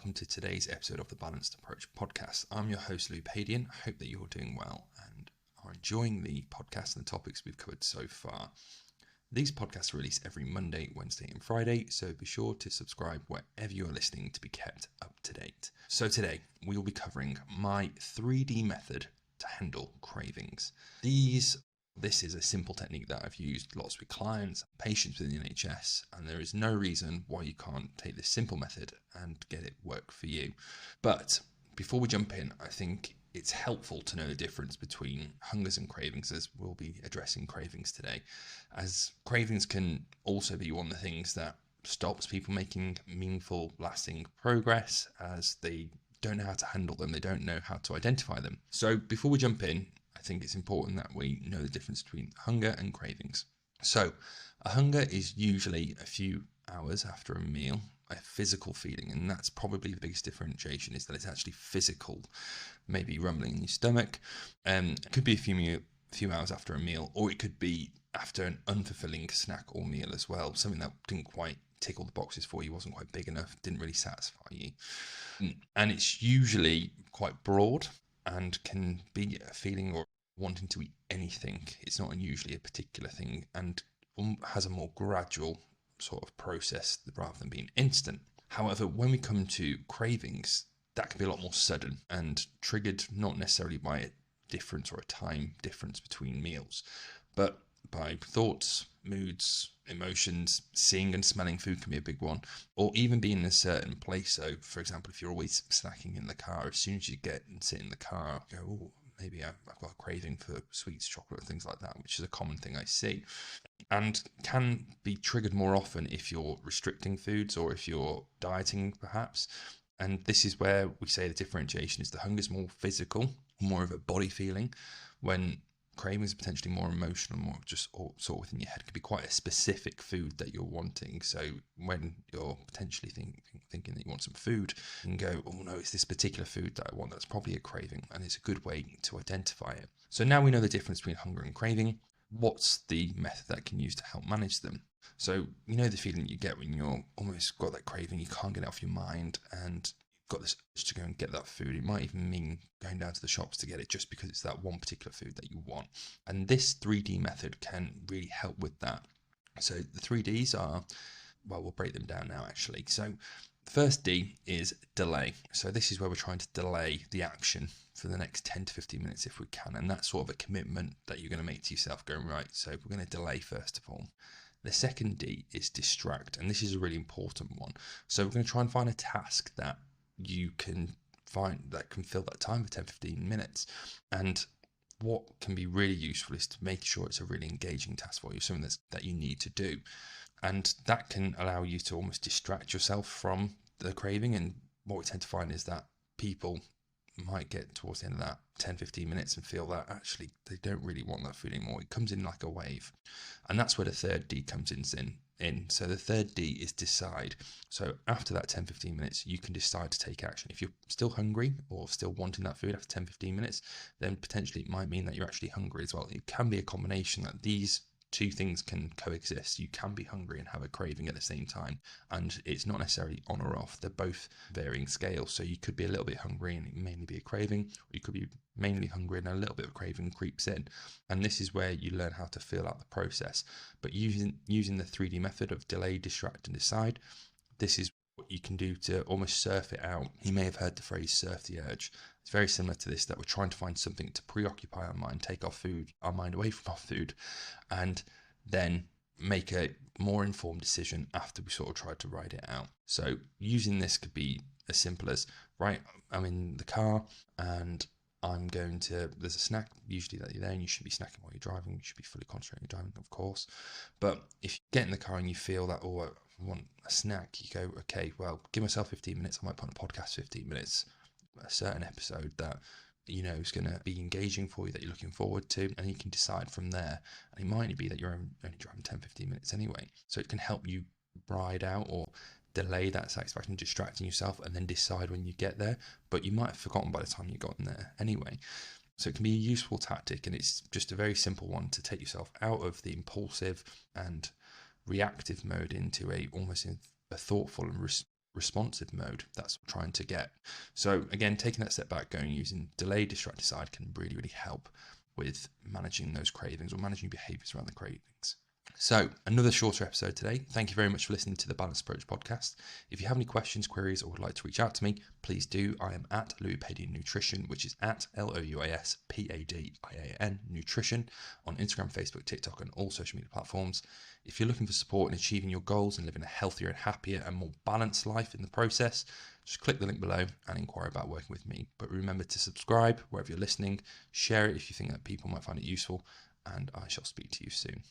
welcome to today's episode of the Balanced Approach podcast. I'm your host, Louis Padian. I hope that you're doing well and are enjoying the podcast and the topics we've covered so far. These podcasts are released every Monday, Wednesday and Friday, so be sure to subscribe wherever you are listening to be kept up to date. So today, we will be covering my 3D method to handle cravings. This is a simple technique that I've used lots with clients, patients within the NHS, and there is no reason why you can't take this simple method and get it work for you. But before we jump in, I think it's helpful to know the difference between hungers and cravings, as we'll be addressing cravings today, as cravings can also be one of the things that stops people making meaningful, lasting progress, as they don't know how to handle them, they don't know how to identify them. So before we jump in, I think it's important that we know the difference between hunger and cravings. So a hunger is usually a few hours after a meal, a physical feeling, and that's probably the biggest differentiation, is that it's actually physical, maybe rumbling in your stomach. It could be a few hours after a meal, or it could be after an unfulfilling snack or meal as well, something that didn't quite tick all the boxes for you, wasn't quite big enough, didn't really satisfy you. And it's usually quite broad and can be a feeling or wanting to eat anything. It's not usually a particular thing and has a more gradual sort of process rather than being instant. However, when we come to cravings, that can be a lot more sudden and triggered not necessarily by a difference or a time difference between meals, but by thoughts, moods, emotions. Seeing and smelling food can be a big one, or even being in a certain place. So for example, if you're always snacking in the car, as soon as you get and sit in the car, go, oh, maybe I've got a craving for sweets, chocolate, and things like that, which is a common thing I see, and can be triggered more often if you're restricting foods or if you're dieting perhaps. And this is where we say the differentiation is the hunger is more physical, more of a body feeling, when cravings are potentially more emotional, more just sort of within your head. It could be quite a specific food that you're wanting. So when you're potentially thinking that you want some food, you can go, oh no, it's this particular food that I want. That's probably a craving, and it's a good way to identify it. So now we know the difference between hunger and craving. What's the method that can use to help manage them? So you know the feeling you get when you're almost got that craving, you can't get it off your mind, and got this urge to go and get that food. It might even mean going down to the shops to get it just because it's that one particular food that you want. And this 3D method can really help with that. So the 3Ds are, well, we'll break them down now actually. So the first D is delay. So this is where we're trying to delay the action for the next 10 to 15 minutes if we can. And that's sort of a commitment that you're going to make to yourself, going, right, so we're going to delay first of all. The second D is distract, and this is a really important one. So we're going to try and find a task that you can find that can fill that time of 10-15 minutes. And what can be really useful is to make sure it's a really engaging task for you, something that you need to do, and that can allow you to almost distract yourself from the craving. And what we tend to find is that people might get towards the end of that 10-15 minutes and feel that actually they don't really want that food anymore. It comes in like a wave, and that's where the third D comes in. So the third D is decide. So after that 10-15 minutes, you can decide to take action. If you're still hungry or still wanting that food after 10-15 minutes, then potentially it might mean that you're actually hungry as well. It can be a combination that these two things can coexist. You can be hungry and have a craving at the same time, and it's not necessarily on or off. They're both varying scales. So you could be a little bit hungry and it mainly be a craving, or you could be mainly hungry and a little bit of craving creeps in. And this is where you learn how to feel out the process. But using the 3D method of delay, distract and decide, this is what you can do to almost surf it out. You may have heard the phrase surf the urge. It's very similar to this, that we're trying to find something to preoccupy our mind, take our mind away from our food, and then make a more informed decision after we sort of tried to ride it out. So using this could be as simple as, right, I'm in the car and there's a snack usually that you're there, and you should be snacking while you're driving. You should be fully concentrating on driving, of course. But if you get in the car and you feel that, oh, I want a snack, you go, okay, well, give myself 15 minutes. I might put on a podcast 15 minutes, a certain episode that you know is going to be engaging for you, that you're looking forward to, and you can decide from there. And it might be that you're only driving 10-15 minutes anyway, so it can help you ride out or delay that satisfaction, distracting yourself, and then decide when you get there. But you might have forgotten by the time you got in there anyway. So it can be a useful tactic, and it's just a very simple one to take yourself out of the impulsive and reactive mode into almost a thoughtful and responsive mode. That's what we're trying to get. So again, taking that step back, going using delay, distract, decide can really, really help with managing those cravings or managing behaviors around the cravings. So another shorter episode today. Thank you very much for listening to the Balanced Approach podcast. If you have any questions, queries, or would like to reach out to me, please do. I am at Louis Padian Nutrition, which is at LOUISPADIAN Nutrition on Instagram, Facebook, TikTok, and all social media platforms. If you're looking for support in achieving your goals and living a healthier and happier and more balanced life in the process, just click the link below and inquire about working with me. But remember to subscribe wherever you're listening, share it if you think that people might find it useful, and I shall speak to you soon.